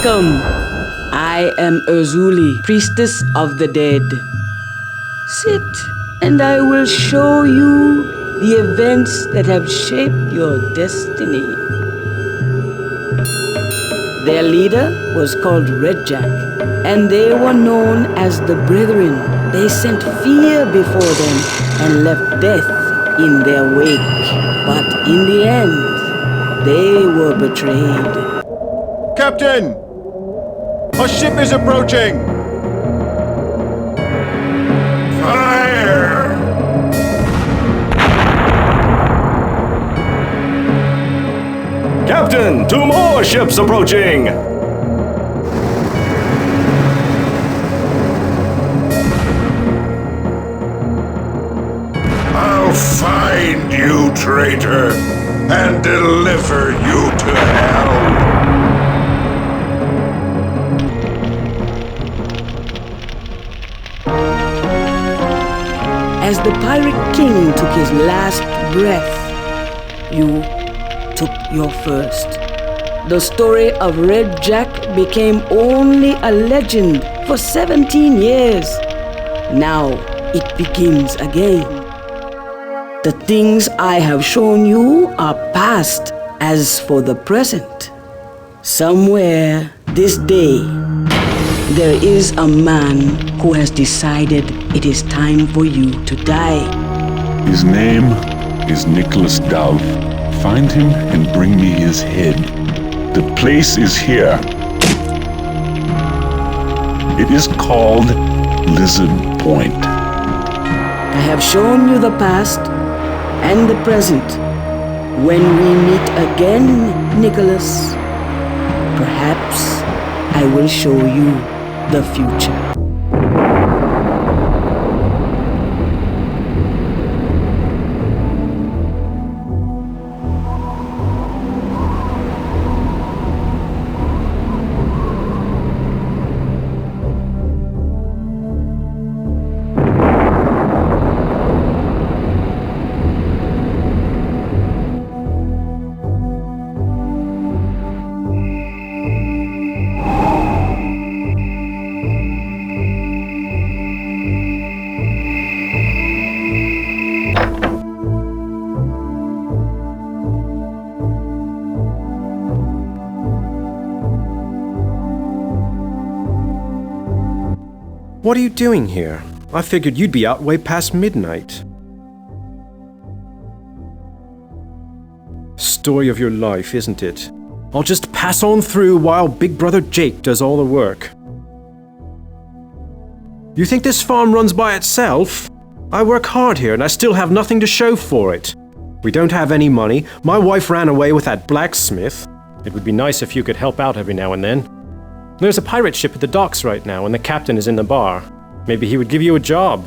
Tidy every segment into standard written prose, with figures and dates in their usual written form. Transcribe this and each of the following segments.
Welcome. I am Urzuli, priestess of the dead. Sit, and I will show you the events that have shaped your destiny. Their leader was called Redjack, and they were known as the Brethren. They sent fear before them and left death in their wake. But in the end, they were betrayed. Captain! A ship is approaching! Fire! Captain, 2 more ships approaching! I'll find you, traitor, and deliver you to hell! As the Pirate King took his last breath, you took your first. The story of Redjack became only a legend for 17 years. Now it begins again. The things I have shown you are past. As for the present, somewhere this day, there is a man who has decided it is time for you to die. His name is Nicholas Dove. Find him and bring me his head. The place is here. It is called Lizard Point. I have shown you the past and the present. When we meet again, Nicholas, perhaps I will show you the future. What are you doing here? I figured you'd be out way past midnight. Story of your life, isn't it? I'll just pass on through while Big Brother Jake does all the work. You think this farm runs by itself? I work hard here and I still have nothing to show for it. We don't have any money. My wife ran away with that blacksmith. It would be nice if you could help out every now and then. There's a pirate ship at the docks right now and the captain is in the bar. Maybe he would give you a job.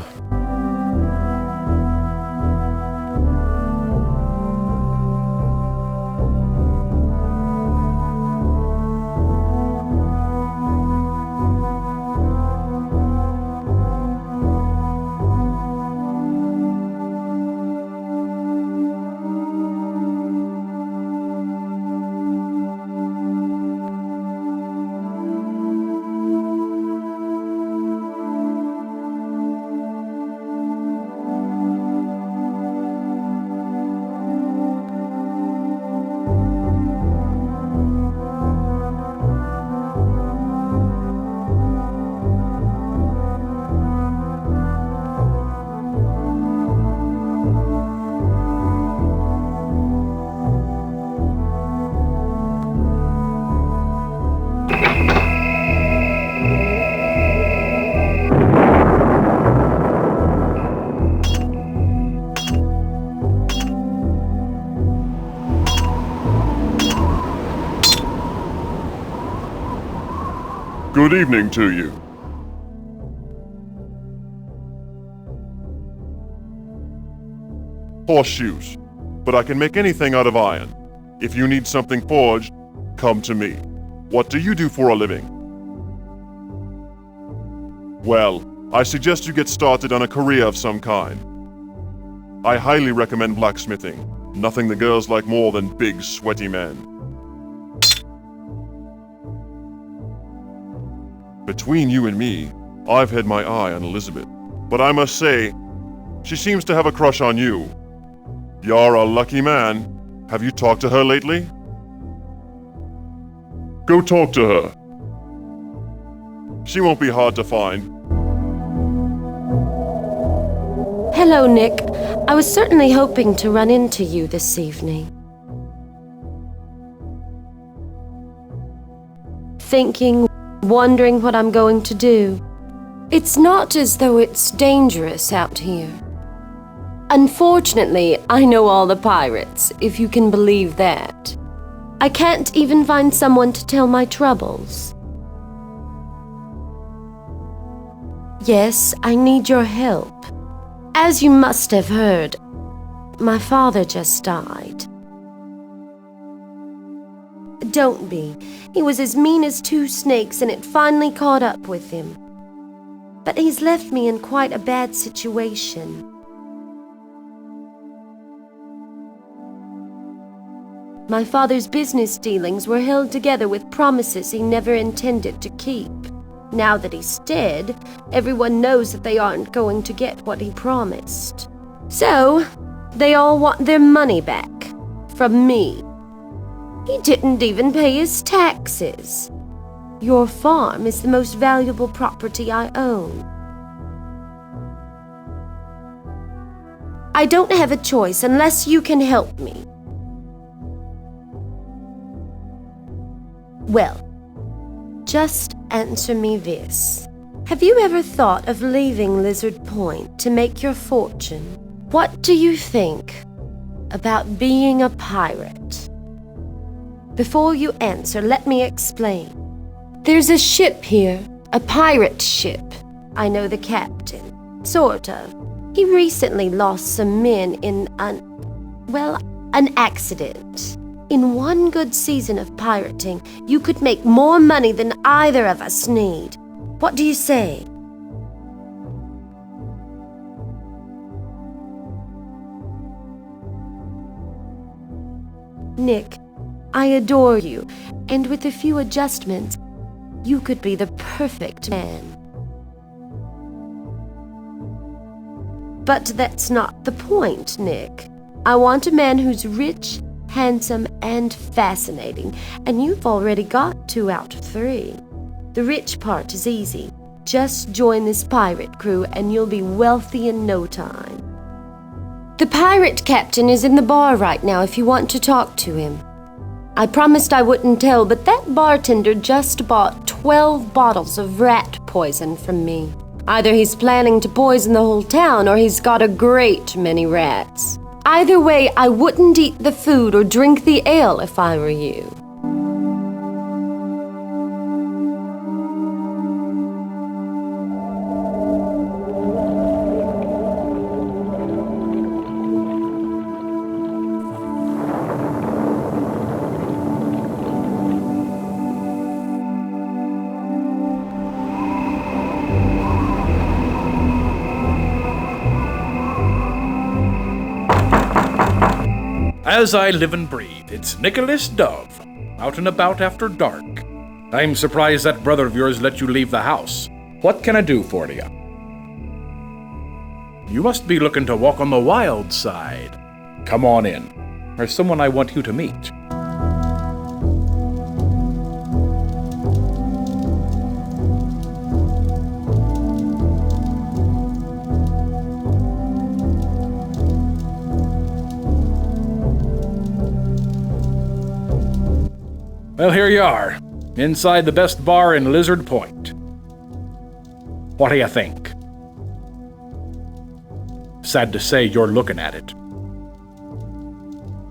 Good evening to you. Horseshoes. But I can make anything out of iron. If you need something forged, come to me. What do you do for a living? Well, I suggest you get started on a career of some kind. I highly recommend blacksmithing. Nothing the girls like more than big, sweaty men. Between you and me, I've had my eye on Elizabeth. But I must say, she seems to have a crush on you. You're a lucky man. Have you talked to her lately? Go talk to her. She won't be hard to find. Hello, Nick. I was certainly hoping to run into you this evening. Thinking, wondering what I'm going to do. It's not as though it's dangerous out here. Unfortunately, I know all the pirates, if you can believe that. I can't even find someone to tell my troubles. Yes, I need your help. As you must have heard, my father just died. Don't be. He was as mean as two snakes, and it finally caught up with him. But he's left me in quite a bad situation. My father's business dealings were held together with promises he never intended to keep. Now that he's dead, everyone knows that they aren't going to get what he promised. So, they all want their money back. From me. He didn't even pay his taxes. Your farm is the most valuable property I own. I don't have a choice unless you can help me. Well, just answer me this. Have you ever thought of leaving Lizard Point to make your fortune? What do you think about being a pirate? Before you answer, let me explain. There's a ship here, a pirate ship. I know the captain, sort of. He recently lost some men in an accident. In one good season of pirating, you could make more money than either of us need. What do you say? Nick, I adore you, and with a few adjustments, you could be the perfect man. But that's not the point, Nick. I want a man who's rich, handsome, and fascinating, and you've already got 2 out of 3. The rich part is easy. Just join this pirate crew and you'll be wealthy in no time. The pirate captain is in the bar right now if you want to talk to him. I promised I wouldn't tell, but that bartender just bought 12 bottles of rat poison from me. Either he's planning to poison the whole town or he's got a great many rats. Either way, I wouldn't eat the food or drink the ale if I were you. As I live and breathe, it's Nicholas Dove, out and about after dark. I'm surprised that brother of yours let you leave the house. What can I do for you? You must be looking to walk on the wild side. Come on in. There's someone I want you to meet. Well, here you are, inside the best bar in Lizard Point. What do you think? Sad to say you're looking at it.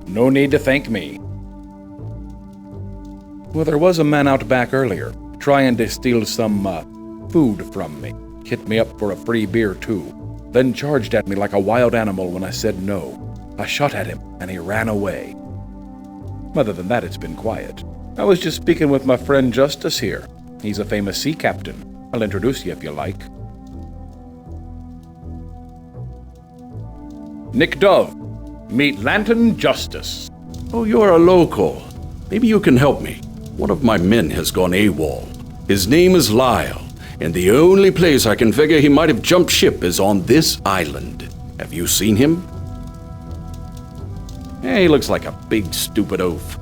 No need to thank me. Well, there was a man out back earlier, trying to steal some, food from me. Hit me up for a free beer, too. Then charged at me like a wild animal when I said no. I shot at him, and he ran away. Other than that, it's been quiet. I was just speaking with my friend Justice here. He's a famous sea captain. I'll introduce you if you like. Nick Dove. Meet Lantern Justice. Oh, you're a local. Maybe you can help me. One of my men has gone AWOL. His name is Lyle. and the only place I can figure he might have jumped ship is on this island. Have you seen him? He looks like a big stupid oaf,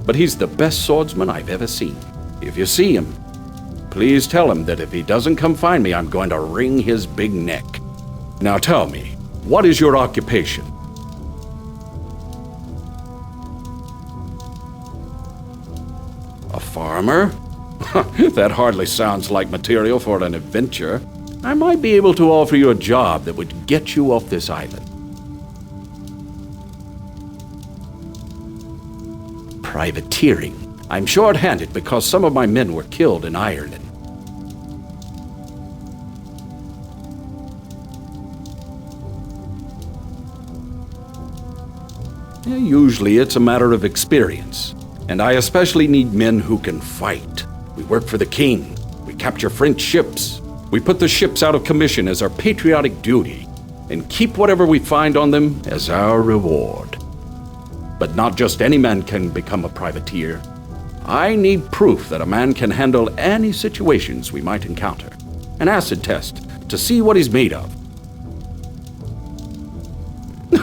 but he's the best swordsman I've ever seen. If you see him, please tell him that if he doesn't come find me, I'm going to wring his big neck. Now tell me, what is your occupation? A farmer? That hardly sounds like material for an adventure. I might be able to offer you a job that would get you off this island. Privateering. I'm short-handed because some of my men were killed in Ireland. Usually it's a matter of experience, and I especially need men who can fight. We work for the king. We capture French ships. We put the ships out of commission as our patriotic duty, and keep whatever we find on them as our reward. But not just any man can become a privateer. I need proof that a man can handle any situations we might encounter. An acid test to see what he's made of.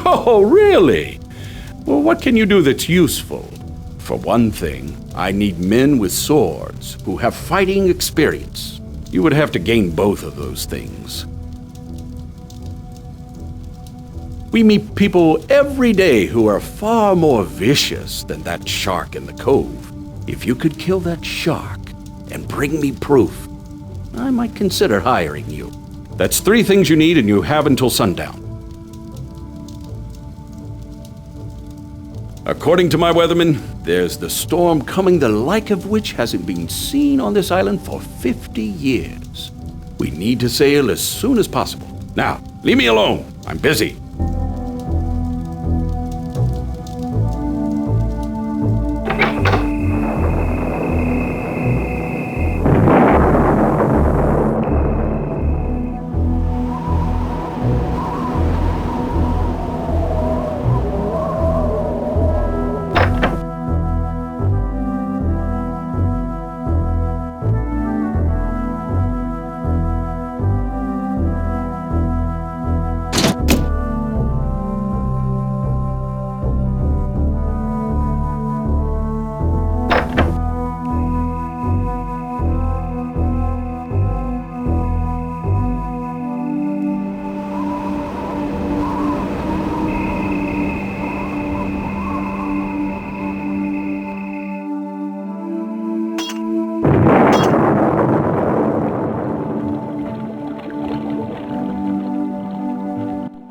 Oh, really? Well, what can you do that's useful? For one thing, I need men with swords who have fighting experience. You would have to gain both of those things. We meet people every day who are far more vicious than that shark in the cove. If you could kill that shark and bring me proof, I might consider hiring you. That's 3 things you need, and you have until sundown. According to my weatherman, there's the storm coming the like of which hasn't been seen on this island for 50 years. We need to sail as soon as possible. Now, leave me alone. I'm busy.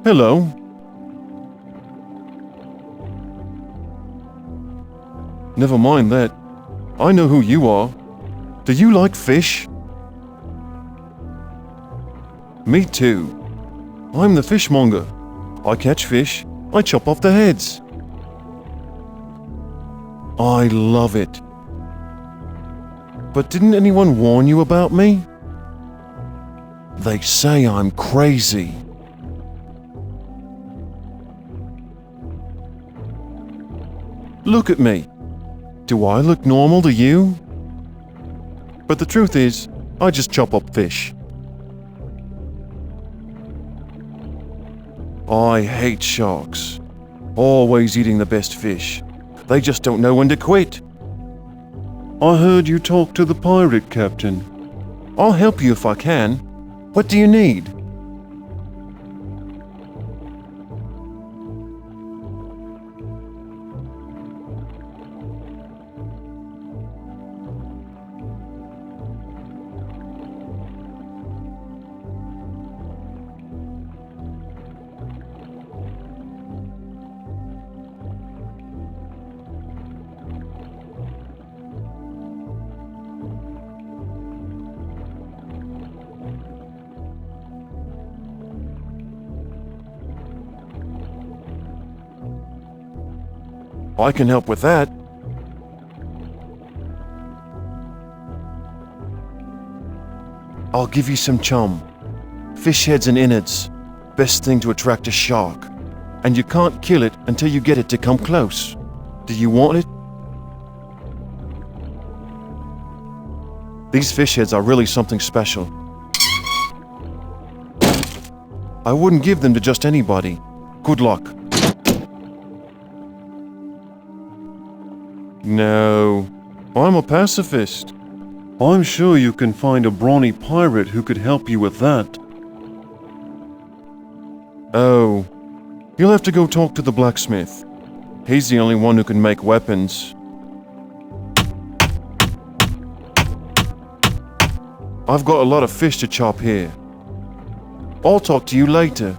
Hello. Never mind that. I know who you are. Do you like fish? Me too. I'm the fishmonger. I catch fish. I chop off the heads. I love it. But didn't anyone warn you about me? They say I'm crazy. Look at me. Do I look normal to you? But the truth is, I just chop up fish. I hate sharks. Always eating the best fish. They just don't know when to quit. I heard you talk to the pirate captain. I'll help you if I can. What do you need? I can help with that. I'll give you some chum. Fish heads and innards. Best thing to attract a shark. And you can't kill it until you get it to come close. Do you want it? These fish heads are really something special. I wouldn't give them to just anybody. Good luck. No, I'm a pacifist. I'm sure you can find a brawny pirate who could help you with that. Oh, you'll have to go talk to the blacksmith. He's the only one who can make weapons. I've got a lot of fish to chop here. I'll talk to you later.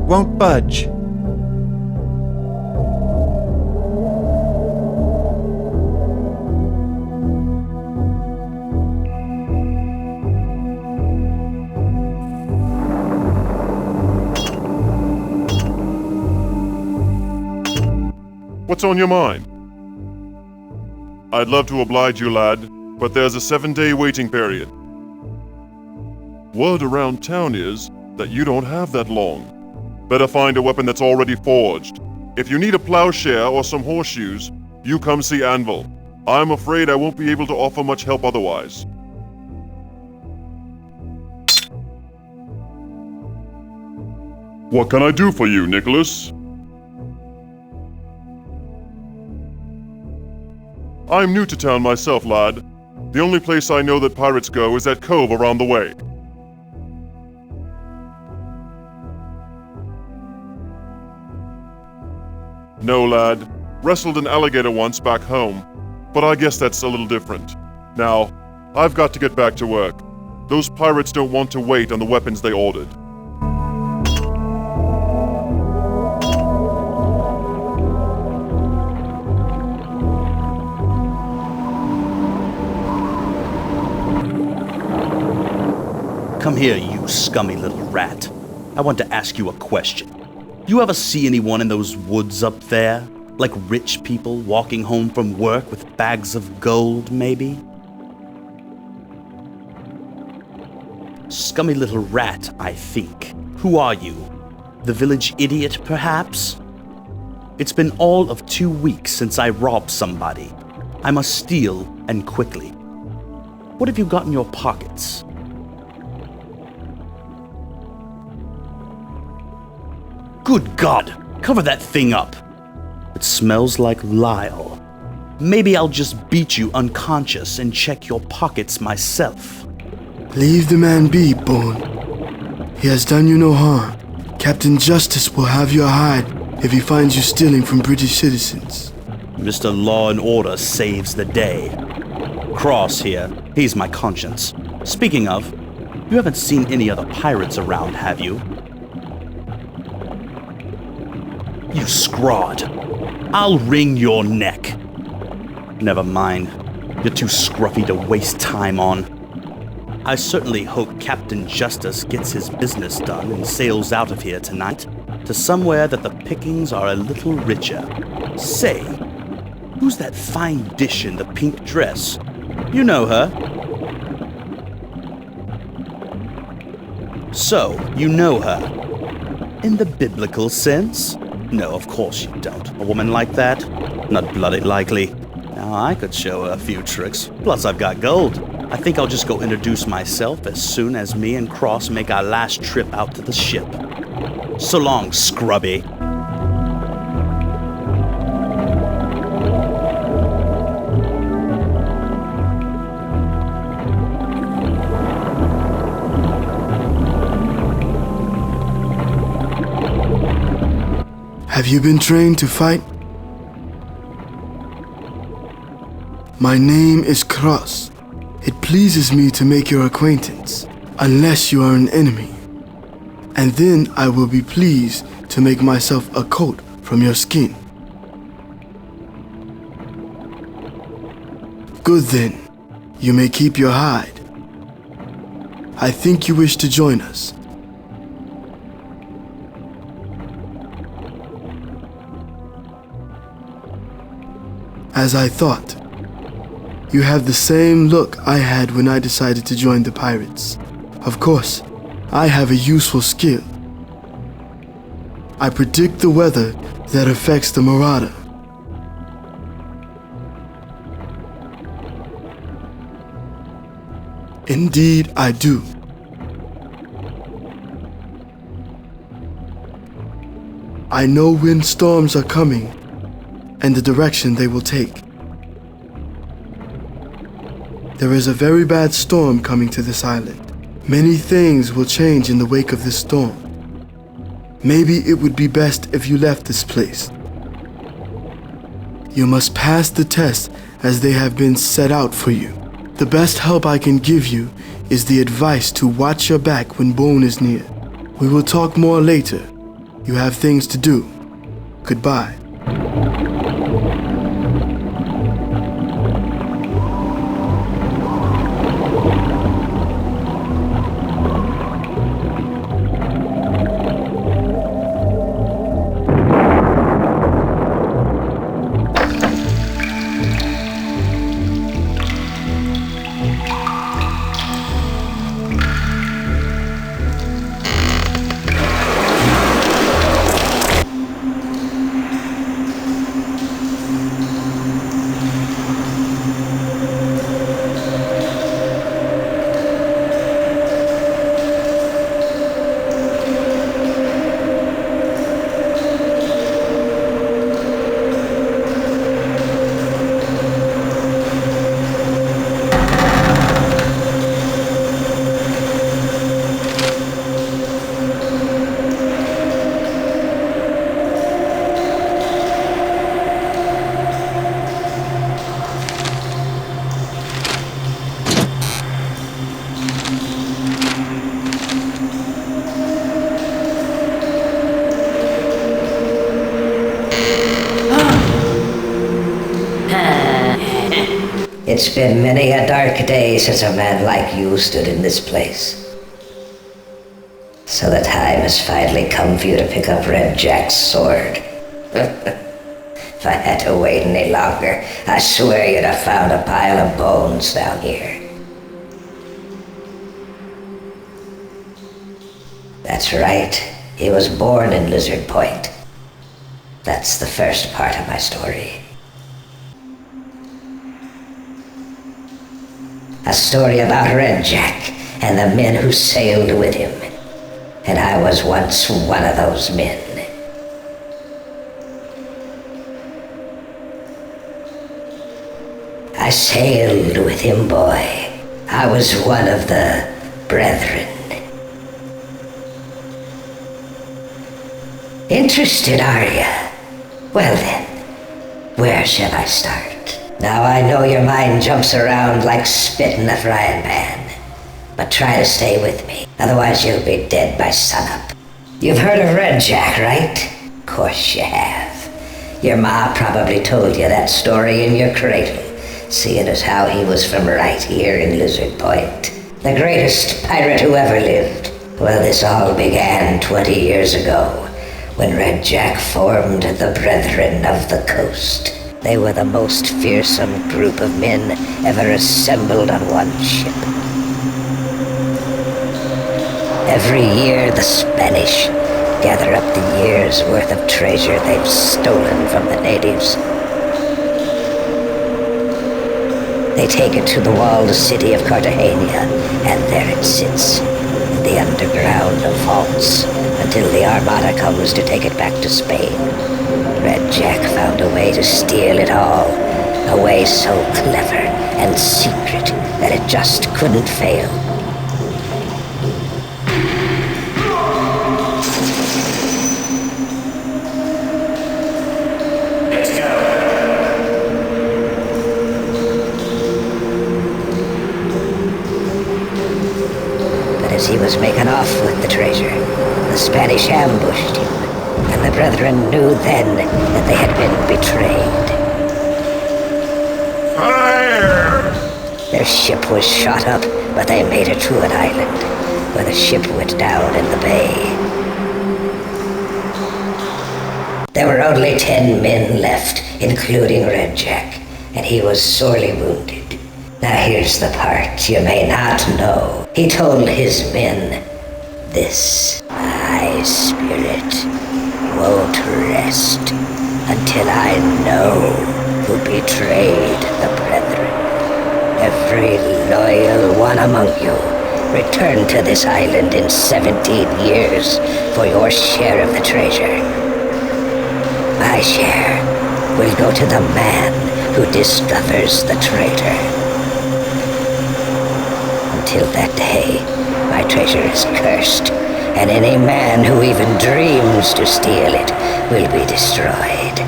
Won't budge. What's on your mind? I'd love to oblige you, lad, but there's a 7-day waiting period. Word around town is that you don't have that long. Better find a weapon that's already forged. If you need a plowshare or some horseshoes, you come see Anvil. I'm afraid I won't be able to offer much help otherwise. What can I do for you, Nicholas? I'm new to town myself, lad. The only place I know that pirates go is that cove around the way. No, lad. Wrestled an alligator once back home, but I guess that's a little different. Now, I've got to get back to work. Those pirates don't want to wait on the weapons they ordered. Come here, you scummy little rat. I want to ask you a question. You ever see anyone in those woods up there? Like rich people walking home from work with bags of gold, maybe? Scummy little rat, I think. Who are you? The village idiot, perhaps? It's been all of 2 weeks since I robbed somebody. I must steal, and quickly. What have you got in your pockets? Good God! Cover that thing up! It smells like Lyle. Maybe I'll just beat you unconscious and check your pockets myself. Leave the man be, Bone. He has done you no harm. Captain Justice will have your hide if he finds you stealing from British citizens. Mr. Law and Order saves the day. Cross here, he's my conscience. Speaking of, you haven't seen any other pirates around, have you? You scrawd. I'll wring your neck. Never mind. You're too scruffy to waste time on. I certainly hope Captain Justice gets his business done and sails out of here tonight to somewhere that the pickings are a little richer. Say, who's that fine dish in the pink dress? You know her. So, you know her. In the biblical sense? No, of course you don't. A woman like that? Not bloody likely. Now, I could show her a few tricks. Plus, I've got gold. I think I'll just go introduce myself as soon as me and Cross make our last trip out to the ship. So long, scrubby. Have you been trained to fight? My name is Cross. It pleases me to make your acquaintance, unless you are an enemy. And then I will be pleased to make myself a coat from your skin. Good then, you may keep your hide. I think you wish to join us. as I thought. You have the same look I had when I decided to join the pirates. Of course, I have a useful skill. I predict the weather that affects the marauder. Indeed, I do. I know when storms are coming and the direction they will take. There is a very bad storm coming to this island. Many things will change in the wake of this storm. Maybe it would be best if you left this place. You must pass the tests as they have been set out for you. The best help I can give you is the advice to watch your back when Bone is near. We will talk more later. You have things to do. Goodbye. It's been many a dark day since a man like you stood in this place. So the time has finally come for you to pick up Redjack's sword. If I had to wait any longer, I swear you'd have found a pile of bones down here. That's right, he was born in Lizard Point. That's the first part of my story. A story about Redjack and the men who sailed with him. And I was once one of those men. I sailed with him, boy. I was one of the brethren. Interested, are ya? Well then, where shall I start? Now I know your mind jumps around like spit in a frying pan, but try to stay with me, otherwise you'll be dead by sunup. You've heard of Redjack, right? Of course you have. Your ma probably told you that story in your cradle, seeing as how he was from right here in Lizard Point. The greatest pirate who ever lived. Well, this all began 20 years ago, when Redjack formed the Brethren of the Coast. They were the most fearsome group of men ever assembled on one ship. Every year the Spanish gather up the year's worth of treasure they've stolen from the natives. They take it to the walled city of Cartagena, and there it sits, in the underground of vaults, until the Armada comes to take it back to Spain. Redjack found a way to steal it all, a way so clever and secret that it just couldn't fail. Let's go. But as he was making off with the treasure, the Spanish ambushed him. And the Brethren knew then that they had been betrayed. Fire! Their ship was shot up, but they made it to an island, where the ship went down in the bay. There were only 10 men left, including Redjack, and he was sorely wounded. Now here's the part you may not know. He told his men, "This, my spirit, won't rest until I know who betrayed the brethren. Every loyal one among you, return to this island in 17 years for your share of the treasure. My share will go to the man who discovers the traitor. Until that day, my treasure is cursed, and any man who even dreams to steal it will be destroyed.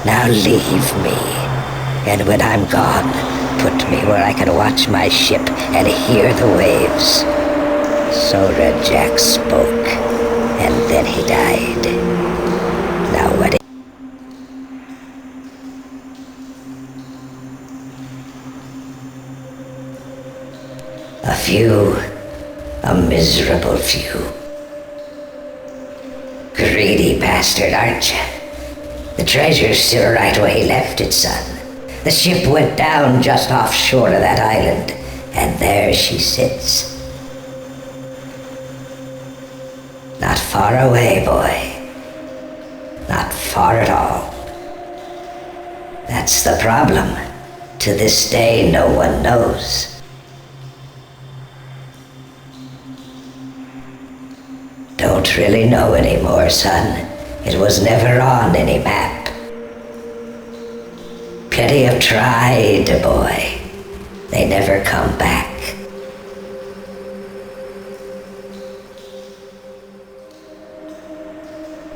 Now leave me, and when I'm gone, put me where I can watch my ship and hear the waves." So Redjack spoke, and then he died. Now what? A few, a miserable few. Greedy bastard, aren't you? The treasure's still right where he left it, son. The ship went down just offshore of that island, and there she sits. Not far away, boy. Not far at all. That's the problem. To this day, no one knows. Don't really know anymore, son. It was never on any map. Plenty have tried, boy. They never come back.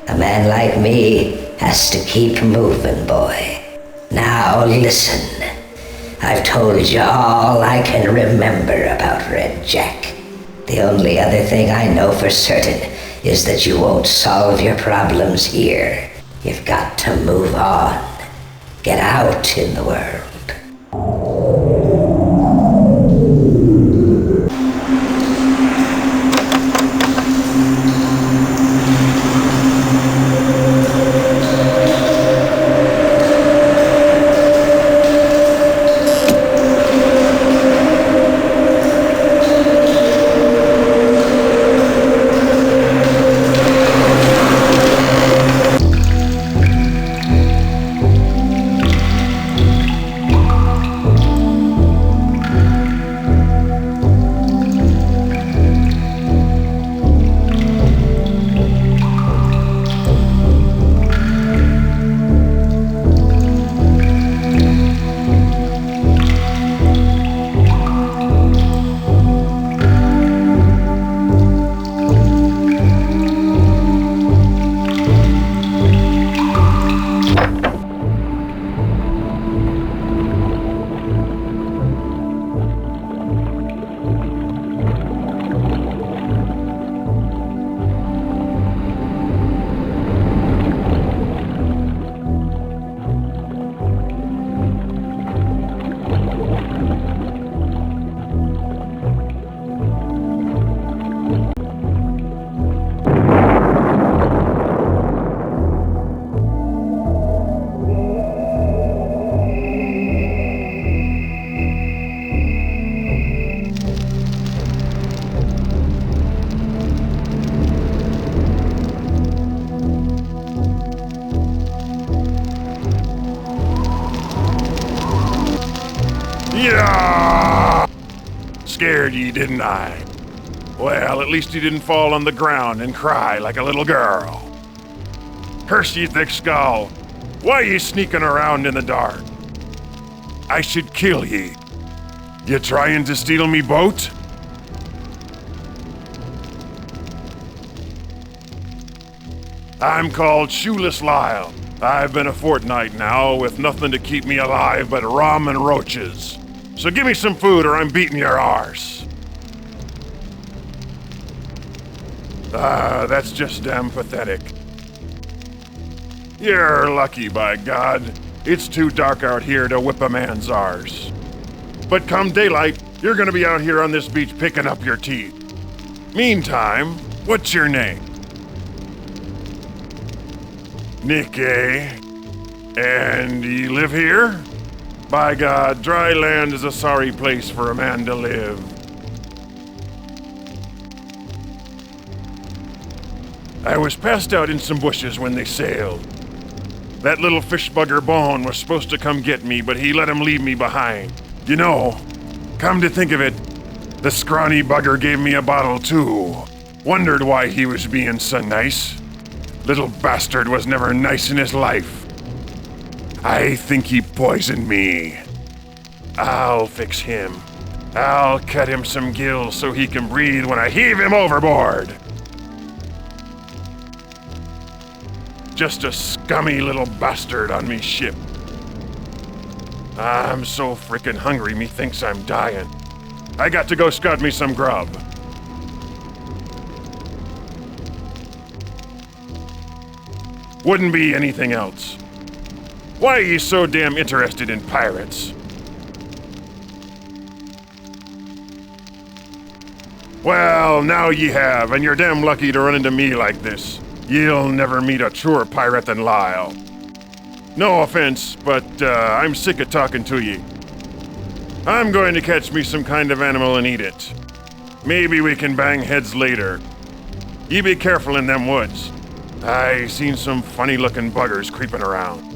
A man like me has to keep moving, boy. Now listen. I've told you all I can remember about Redjack. The only other thing I know for certain is that you won't solve your problems here. You've got to move on. Get out in the world. Yeah! Scared ye, didn't I? Well, at least you didn't fall on the ground and cry like a little girl. Curse ye, thick skull. Why ye sneaking around in the dark? I should kill ye. You trying to steal me boat? I'm called Shoeless Lyle. I've been a fortnight now with nothing to keep me alive but rum and roaches. So give me some food or I'm beating your arse. That's just damn pathetic. You're lucky, by God. It's too dark out here to whip a man's arse. But come daylight, you're gonna be out here on this beach picking up your teeth. Meantime, what's your name? Nick, eh? And ye live here? By God, dry land is a sorry place for a man to live. I was passed out in some bushes when they sailed. That little fish bugger Bone was supposed to come get me, but he let him leave me behind. You know, come to think of it, the scrawny bugger gave me a bottle too. Wondered why he was being so nice. Little bastard was never nice in his life. I think he poisoned me. I'll fix him. I'll cut him some gills so he can breathe when I heave him overboard. Just a scummy little bastard on me ship. I'm so frickin' hungry, me thinks I'm dying. I got to go scout me some grub. Wouldn't be anything else. Why are you so damn interested in pirates? Well, now ye have, and you're damn lucky to run into me like this. You'll never meet a truer pirate than Lyle. No offense, but I'm sick of talking to ye. I'm going to catch me some kind of animal and eat it. Maybe we can bang heads later. Ye be careful in them woods. I seen some funny-looking buggers creeping around.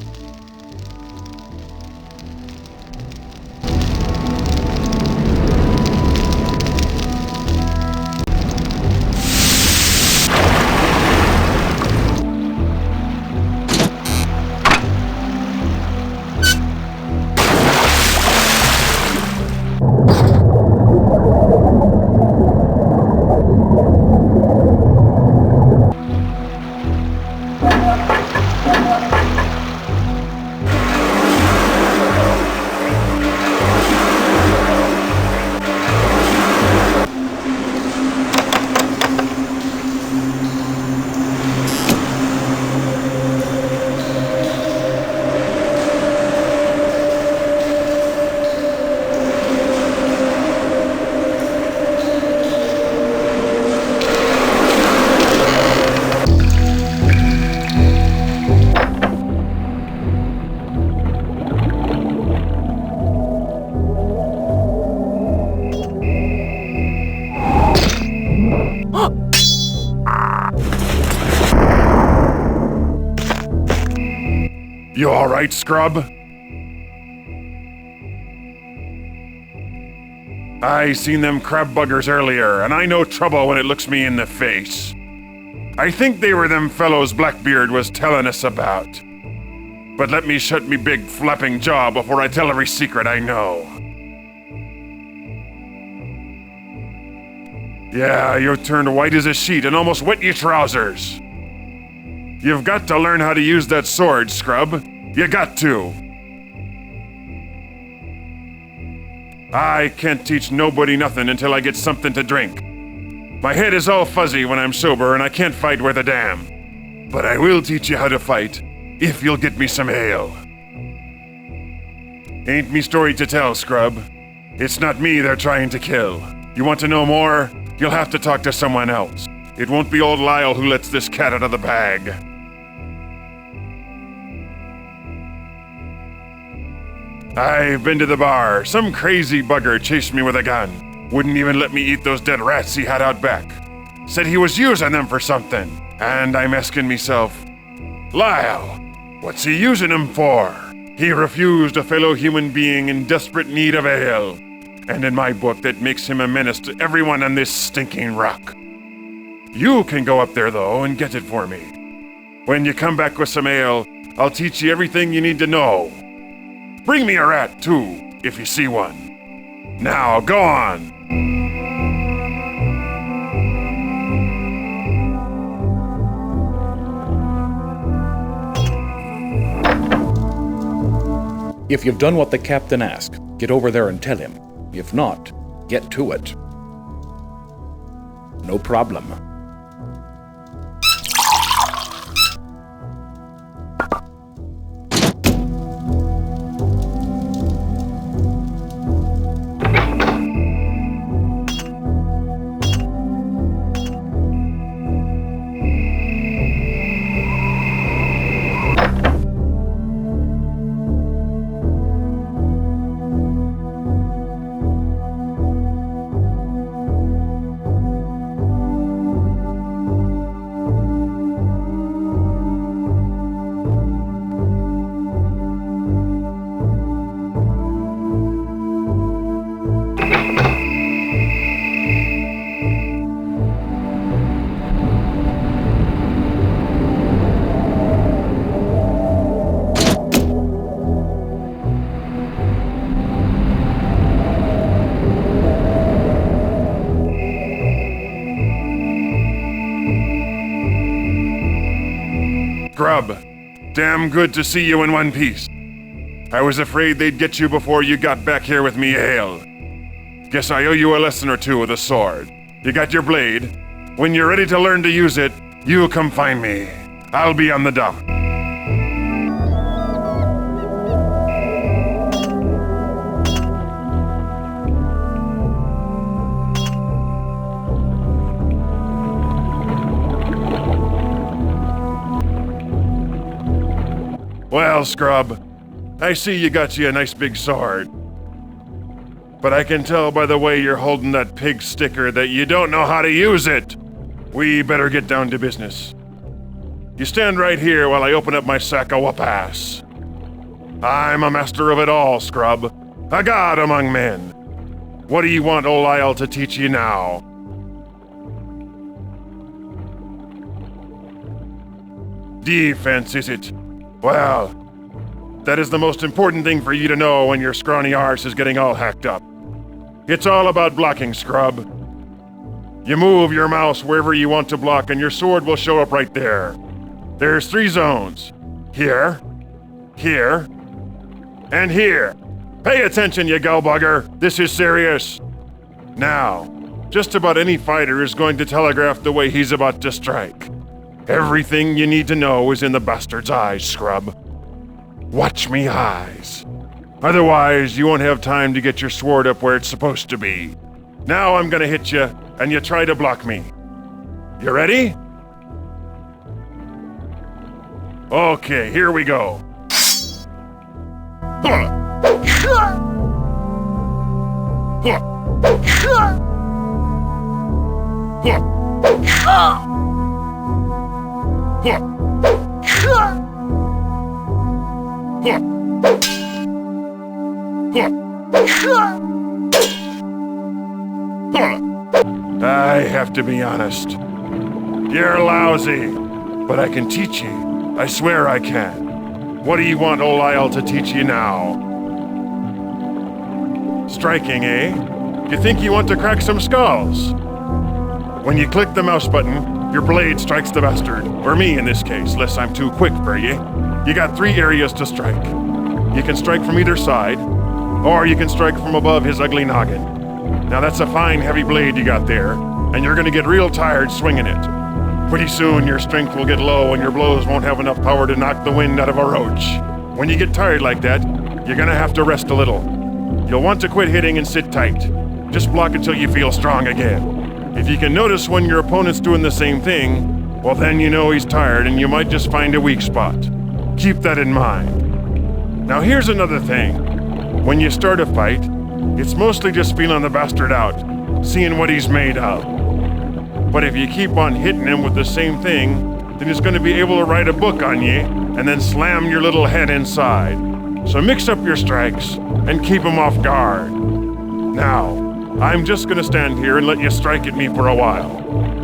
You all right, scrub? I seen them crab buggers earlier, and I know trouble when it looks me in the face. I think they were them fellows Blackbeard was telling us about. But let me shut me big flapping jaw before I tell every secret I know. Yeah, you've turned white as a sheet and almost wet your trousers. You've got to learn how to use that sword, scrub. You got to. I can't teach nobody nothing until I get something to drink. My head is all fuzzy when I'm sober and I can't fight worth a damn. But I will teach you how to fight, if you'll get me some ale. Ain't me story to tell, scrub. It's not me they're trying to kill. You want to know more? You'll have to talk to someone else. It won't be old Lyle who lets this cat out of the bag. I've been to the bar. Some crazy bugger chased me with a gun. Wouldn't even let me eat those dead rats he had out back. Said he was using them for something. And I'm asking myself, Lyle, what's he using them for? He refused a fellow human being in desperate need of ale. And in my book, that makes him a menace to everyone on this stinking rock. You can go up there, though, and get it for me. When you come back with some ale, I'll teach you everything you need to know. Bring me a rat, too, if you see one. Now, go on. If you've done what the captain asked, get over there and tell him. If not, get to it. No problem. Damn good to see you in one piece. I was afraid they'd get you before you got back here with me, Hale. Guess I owe you a lesson or two with a sword. You got your blade. When you're ready to learn to use it, you come find me. I'll be on the dock. Well, scrub, I see you got you a nice big sword. But I can tell by the way you're holding that pig sticker that you don't know how to use it. We better get down to business. You stand right here while I open up my sack of whoop-ass. I'm a master of it all, scrub. A god among men. What do you want old Lyle to teach you now? Defense, is it? Well, that is the most important thing for you to know when your scrawny arse is getting all hacked up. It's all about blocking, scrub. You move your mouse wherever you want to block and your sword will show up right there. There's 3 zones. Here, here, and here. Pay attention, you gullbugger. This is serious. Now, just about any fighter is going to telegraph the way he's about to strike. Everything you need to know is in the bastard's eyes, scrub. Watch me eyes. Otherwise, you won't have time to get your sword up where it's supposed to be. Now I'm gonna hit you, and you try to block me. You ready? Okay, here we go. I have to be honest. You're lousy, but I can teach you. I swear I can. What do you want old Lyle to teach you now? Striking, eh? You think you want to crack some skulls? When you click the mouse button, your blade strikes the bastard, or me in this case, unless I'm too quick for you. You got 3 areas to strike. You can strike from either side, or you can strike from above his ugly noggin. Now that's a fine heavy blade you got there, and you're gonna get real tired swinging it. Pretty soon your strength will get low and your blows won't have enough power to knock the wind out of a roach. When you get tired like that, you're gonna have to rest a little. You'll want to quit hitting and sit tight. Just block until you feel strong again. If you can notice when your opponent's doing the same thing, well then you know he's tired and you might just find a weak spot. Keep that in mind. Now here's another thing. When you start a fight, it's mostly just feeling the bastard out, seeing what he's made of. But if you keep on hitting him with the same thing, then he's going to be able to write a book on you and then slam your little head inside. So mix up your strikes and keep him off guard. Now, I'm just going to stand here and let you strike at me for a while.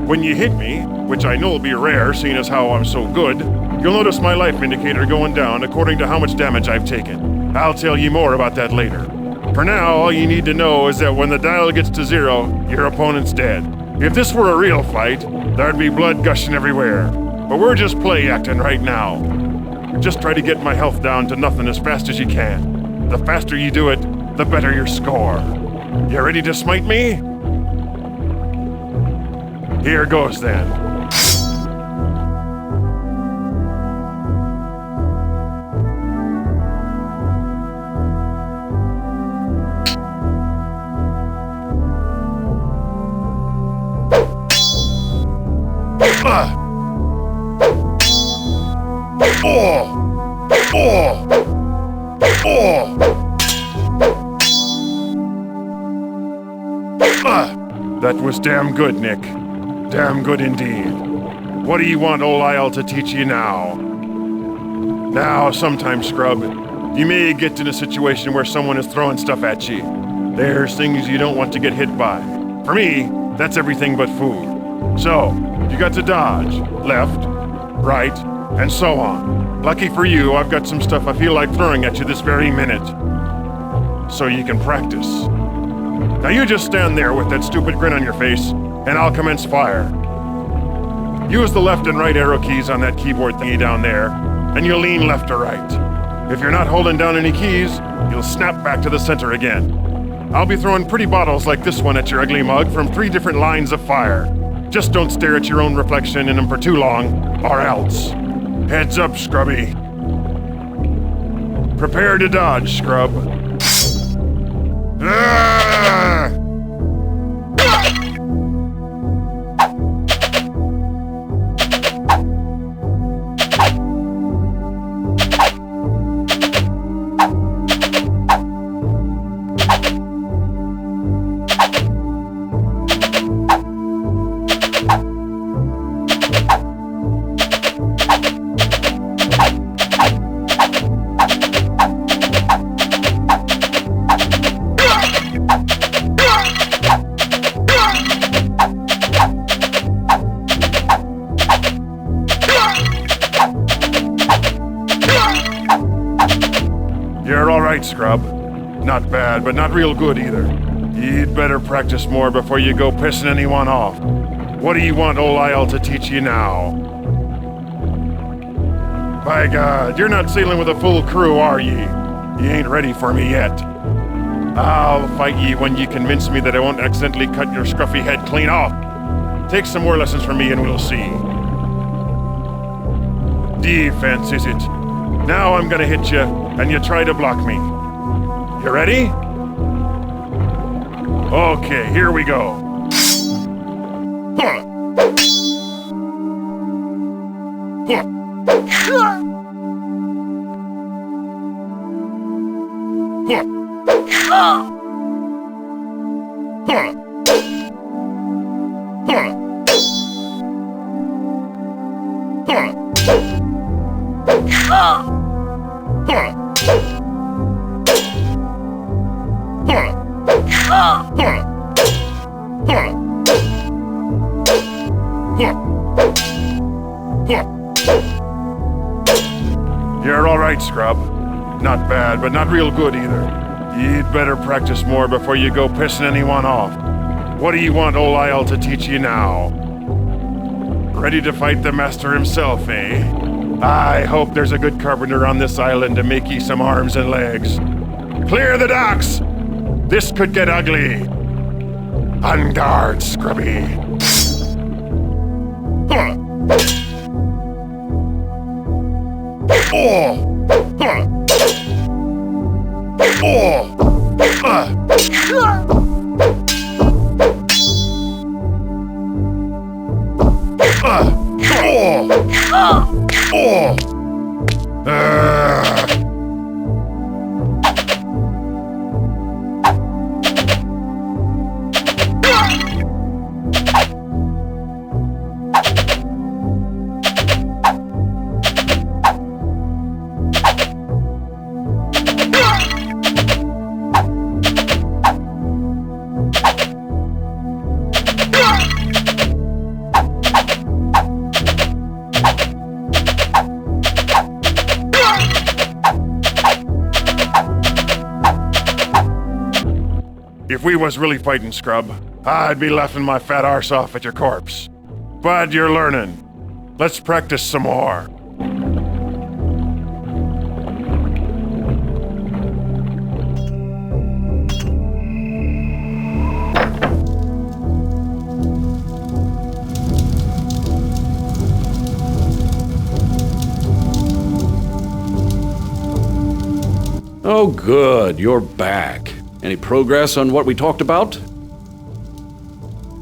When you hit me, which I know will be rare seeing as how I'm so good, you'll notice my life indicator going down according to how much damage I've taken. I'll tell you more about that later. For now, all you need to know is that when the dial gets to 0, your opponent's dead. If this were a real fight, there'd be blood gushing everywhere. But we're just play acting right now. Just try to get my health down to nothing as fast as you can. The faster you do it, the better your score. You ready to smite me? Here goes then. That was damn good, Nick. Damn good indeed. What do you want old Lyle to teach you now? Now, sometimes, scrub, you may get in a situation where someone is throwing stuff at you. There's things you don't want to get hit by. For me, that's everything but food. So, you got to dodge, left, right, and so on. Lucky for you, I've got some stuff I feel like throwing at you this very minute. So you can practice. Now you just stand there with that stupid grin on your face, and I'll commence fire. Use the left and right arrow keys on that keyboard thingy down there, and you lean left or right. If you're not holding down any keys, you'll snap back to the center again. I'll be throwing pretty bottles like this one at your ugly mug from 3 different lines of fire. Just don't stare at your own reflection in them for too long, or else. Heads up, Scrubby. Prepare to dodge, Scrub. Ah! Scrub. Not bad, but not real good either. You'd better practice more before you go pissing anyone off. What do you want old Lyle to teach you now? By God, you're not sailing with a full crew, are ye? You ain't ready for me yet. I'll fight ye when you convince me that I won't accidentally cut your scruffy head clean off. Take some more lessons from me and we'll see. Defense, is it? Now I'm gonna hit you, and you try to block me. You ready? Okay, here we go. Huh. Huh. Huh. Huh. You're all right, Scrub. Not bad, but not real good either. You'd better practice more before you go pissing anyone off. What do you want old Lyle to teach you now? Ready to fight the master himself, eh? I hope there's a good carpenter on this island to make ye some arms and legs. Clear the docks! This could get ugly. On guard, Scrubby. Huh. Oh! Huh. Oh! If we was really fighting, Scrub, I'd be laughing my fat arse off at your corpse. But you're learning. Let's practice some more. Oh, good. You're back. Any progress on what we talked about?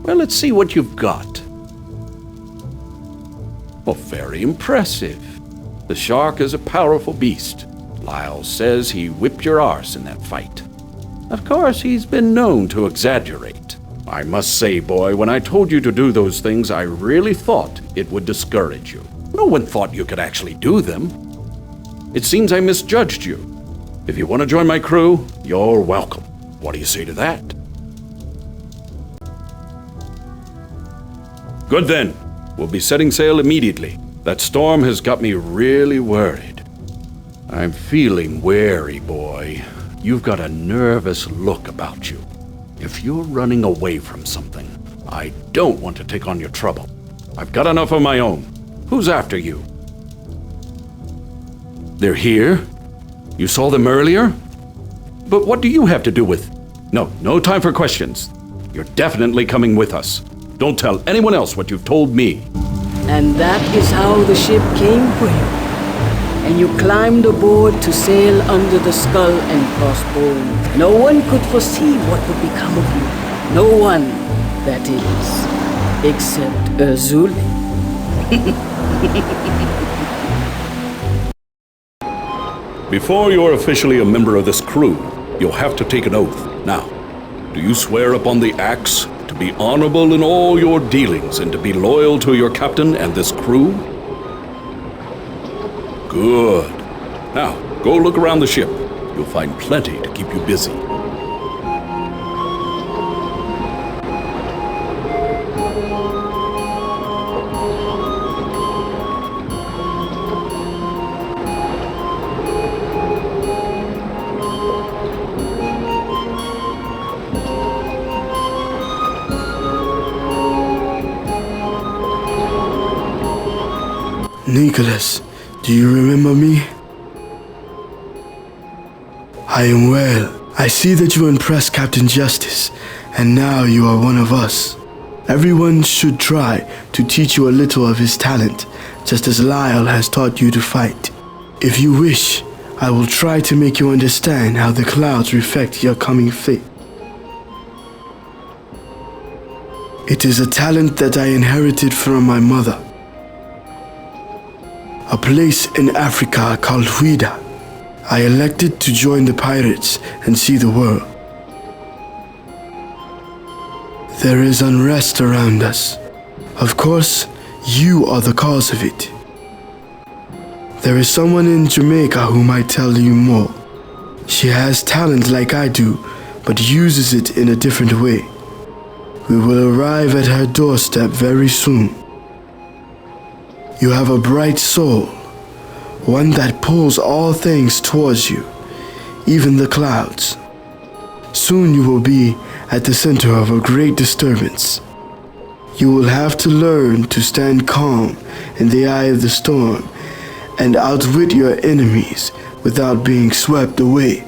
Well, let's see what you've got. Well, very impressive. The shark is a powerful beast. Lyle says he whipped your arse in that fight. Of course, he's been known to exaggerate. I must say, boy, when I told you to do those things, I really thought it would discourage you. No one thought you could actually do them. It seems I misjudged you. If you want to join my crew, you're welcome. What do you say to that? Good then. We'll be setting sail immediately. That storm has got me really worried. I'm feeling wary, boy. You've got a nervous look about you. If you're running away from something, I don't want to take on your trouble. I've got enough of my own. Who's after you? They're here? You saw them earlier? But what do you have to do with... No time for questions. You're definitely coming with us. Don't tell anyone else what you've told me. And that is how the ship came for you. And you climbed aboard to sail under the skull and crossbones. No one could foresee what would become of you. No one, that is, except Azuli. Before you're officially a member of this crew, you'll have to take an oath. Now, do you swear upon the axe to be honorable in all your dealings and to be loyal to your captain and this crew? Good. Now, go look around the ship. You'll find plenty to keep you busy. Nicholas, do you remember me? I am well. I see that you impressed Captain Justice, and now you are one of us. Everyone should try to teach you a little of his talent, just as Lyle has taught you to fight. If you wish, I will try to make you understand how the clouds reflect your coming fate. It is a talent that I inherited from my mother. A place in Africa called Huida. I elected to join the pirates and see the world. There is unrest around us. Of course, you are the cause of it. There is someone in Jamaica who might tell you more. She has talent like I do, but uses it in a different way. We will arrive at her doorstep very soon. You have a bright soul, one that pulls all things towards you, even the clouds. Soon you will be at the center of a great disturbance. You will have to learn to stand calm in the eye of the storm and outwit your enemies without being swept away.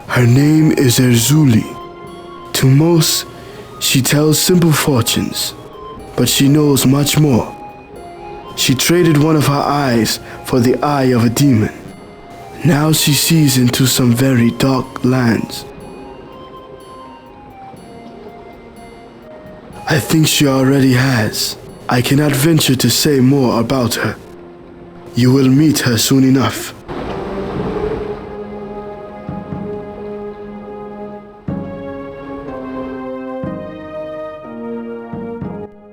Her name is Azuli. To most, she tells simple fortunes, but she knows much more. She traded one of her eyes for the eye of a demon. Now she sees into some very dark lands. I think she already has. I cannot venture to say more about her. You will meet her soon enough.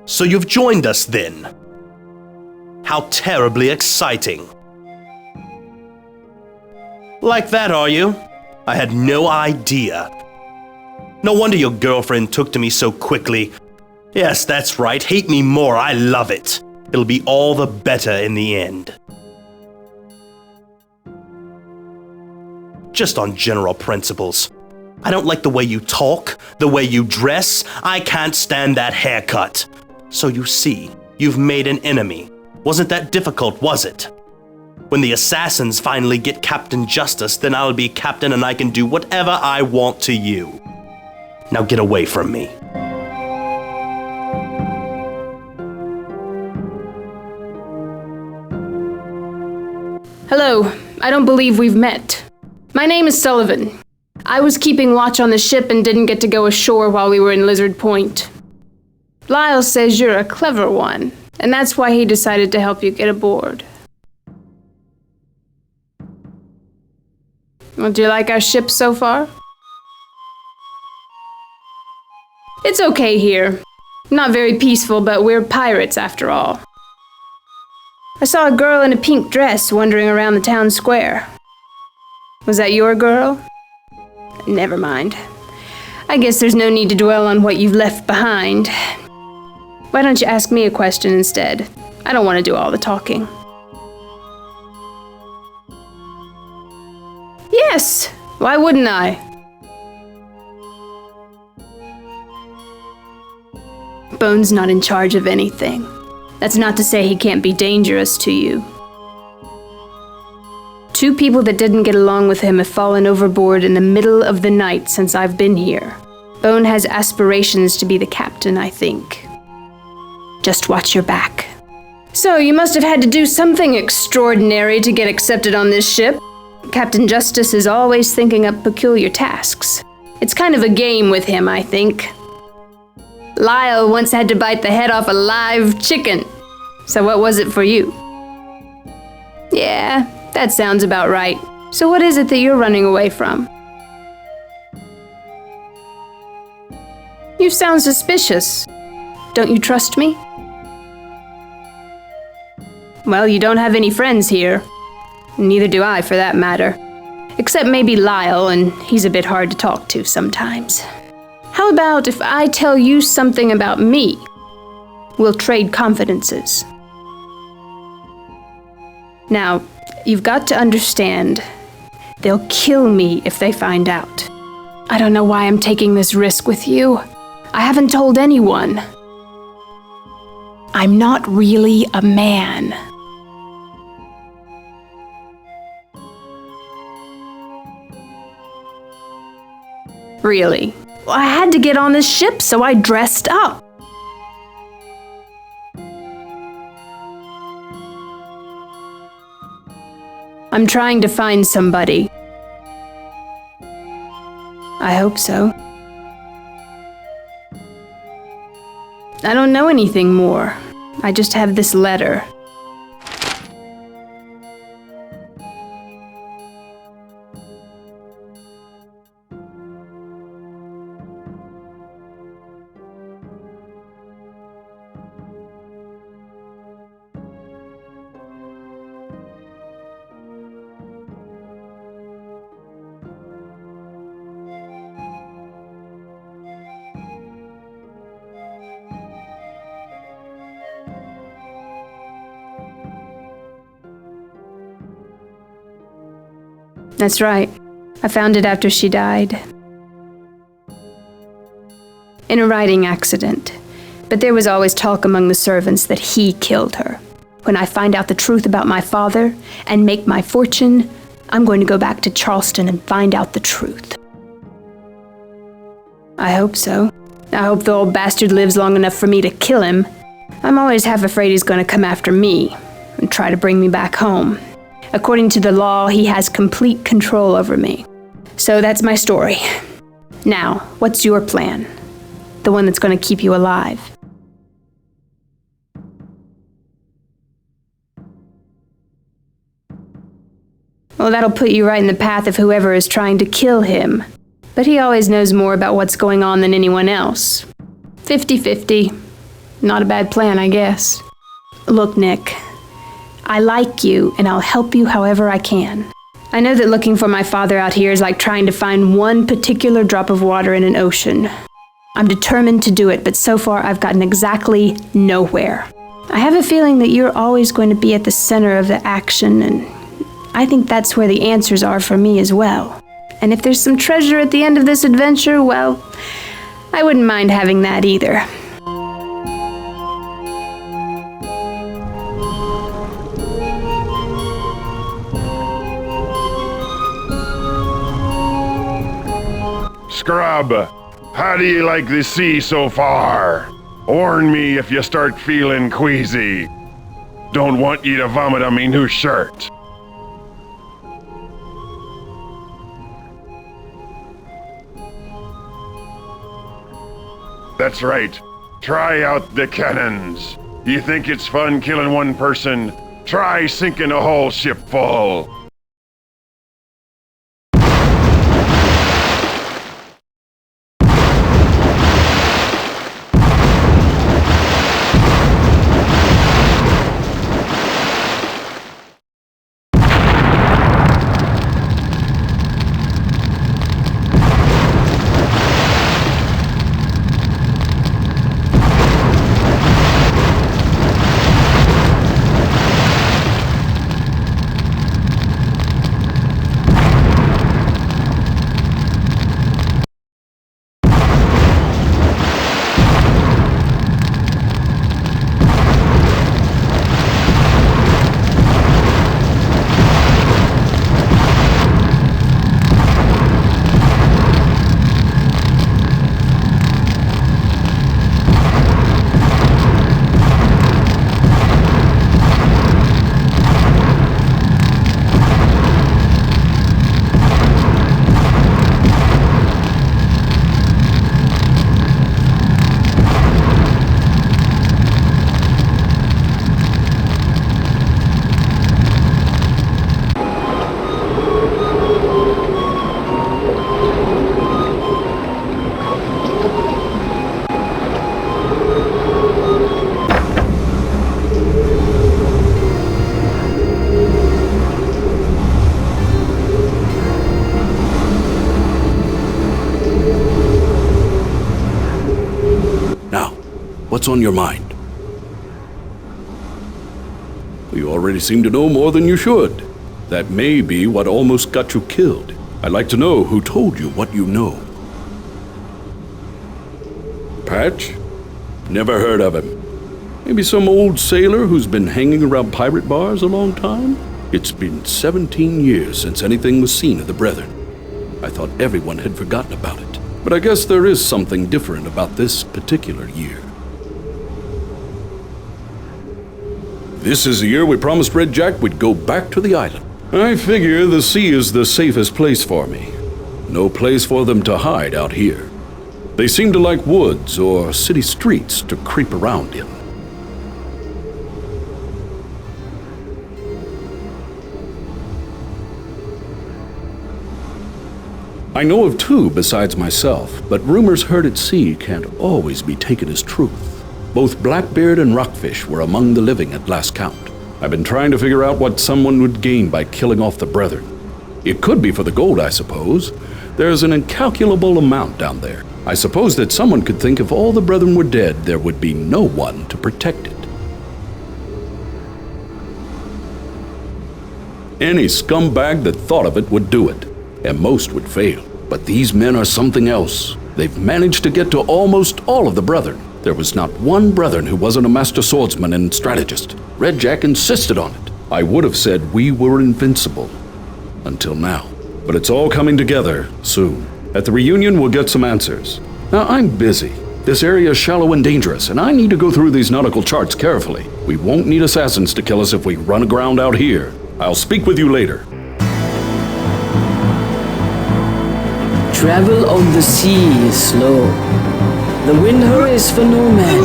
So you've joined us then? How terribly exciting. Like that, are you? I had no idea. No wonder your girlfriend took to me so quickly. Yes, that's right. Hate me more. I love it. It'll be all the better in the end. Just on general principles. I don't like the way you talk, the way you dress. I can't stand that haircut. So you see, you've made an enemy. Wasn't that difficult, was it? When the assassins finally get Captain Justice, then I'll be captain and I can do whatever I want to you. Now get away from me. Hello, I don't believe we've met. My name is Sullivan. I was keeping watch on the ship and didn't get to go ashore while we were in Lizard Point. Lyle says you're a clever one, and that's why he decided to help you get aboard. Well, do you like our ship so far? It's okay here. Not very peaceful, but we're pirates after all. I saw a girl in a pink dress wandering around the town square. Was that your girl? Never mind. I guess there's no need to dwell on what you've left behind. Why don't you ask me a question instead? I don't want to do all the talking. Yes! Why wouldn't I? Bone's not in charge of anything. That's not to say he can't be dangerous to you. 2 people that didn't get along with him have fallen overboard in the middle of the night since I've been here. Bone has aspirations to be the captain, I think. Just watch your back. So, you must have had to do something extraordinary to get accepted on this ship. Captain Justice is always thinking up peculiar tasks. It's kind of a game with him, I think. Lyle once had to bite the head off a live chicken. So what was it for you? Yeah, that sounds about right. So what is it that you're running away from? You sound suspicious. Don't you trust me? Well, you don't have any friends here. Neither do I, for that matter. Except maybe Lyle, and he's a bit hard to talk to sometimes. How about if I tell you something about me? We'll trade confidences. Now, you've got to understand, they'll kill me if they find out. I don't know why I'm taking this risk with you. I haven't told anyone. I'm not really a man. Really? Well, I had to get on this ship, so I dressed up. I'm trying to find somebody. I hope so. I don't know anything more. I just have this letter. That's right. I found it after she died. In a riding accident. But there was always talk among the servants that he killed her. When I find out the truth about my father and make my fortune, I'm going to go back to Charleston and find out the truth. I hope so. I hope the old bastard lives long enough for me to kill him. I'm always half afraid he's going to come after me and try to bring me back home. According to the law, he has complete control over me. So that's my story. Now, what's your plan? The one that's going to keep you alive. Well, that'll put you right in the path of whoever is trying to kill him. But he always knows more about what's going on than anyone else. 50-50. Not a bad plan, I guess. Look, Nick. I like you, and I'll help you however I can. I know that looking for my father out here is like trying to find one particular drop of water in an ocean. I'm determined to do it, but so far I've gotten exactly nowhere. I have a feeling that you're always going to be at the center of the action, and I think that's where the answers are for me as well. And if there's some treasure at the end of this adventure, well, I wouldn't mind having that either. Scrub, how do you like the sea so far? Warn me if you start feeling queasy. Don't want you to vomit on me new shirt. That's right. Try out the cannons. You think it's fun killing one person? Try sinking a whole ship full. What's on your mind? You already seem to know more than you should. That may be what almost got you killed. I'd like to know who told you what you know. Patch? Never heard of him. Maybe some old sailor who's been hanging around pirate bars a long time? It's been 17 years since anything was seen of the Brethren. I thought everyone had forgotten about it. But I guess there is something different about this particular year. This is the year we promised Redjack we'd go back to the island. I figure the sea is the safest place for me. No place for them to hide out here. They seem to like woods or city streets to creep around in. I know of two besides myself, but rumors heard at sea can't always be taken as truth. Both Blackbeard and Rockfish were among the living at last count. I've been trying to figure out what someone would gain by killing off the Brethren. It could be for the gold, I suppose. There's an incalculable amount down there. I suppose that someone could think if all the Brethren were dead, there would be no one to protect it. Any scumbag that thought of it would do it, and most would fail. But these men are something else. They've managed to get to almost all of the Brethren. There was not one Brethren who wasn't a master swordsman and strategist. Redjack insisted on it. I would have said we were invincible. Until now. But it's all coming together soon. At the reunion, we'll get some answers. Now, I'm busy. This area is shallow and dangerous, and I need to go through these nautical charts carefully. We won't need assassins to kill us if we run aground out here. I'll speak with you later. Travel on the sea is slow. The wind hurries for no man.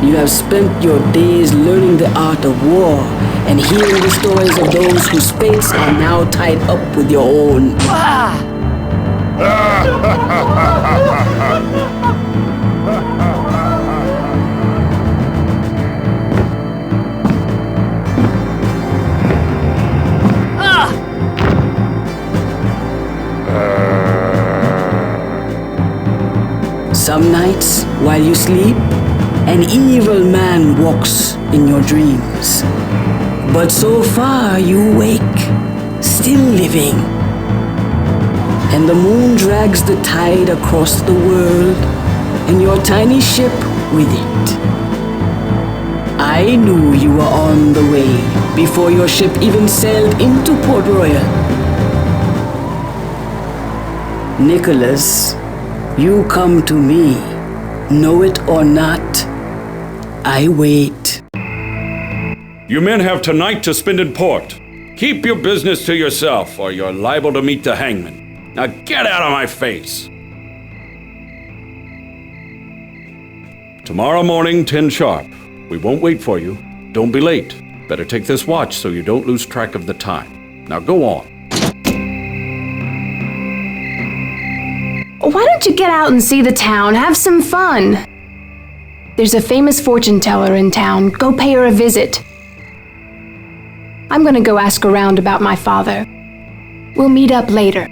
You have spent your days learning the art of war and hearing the stories of those whose fates are now tied up with your own. Some nights, while you sleep, an evil man walks in your dreams. But so far you wake, still living. And the moon drags the tide across the world, and your tiny ship with it. I knew you were on the way before your ship even sailed into Port Royal. Nicholas, you come to me, know it or not, I wait. You men have tonight to spend in port. Keep your business to yourself, or you're liable to meet the hangman. Now get out of my face! Tomorrow morning, 10 sharp. We won't wait for you. Don't be late. Better take this watch so you don't lose track of the time. Now go on. Why don't you get out and see the town? Have some fun. There's a famous fortune teller in town. Go pay her a visit. I'm gonna go ask around about my father. We'll meet up later.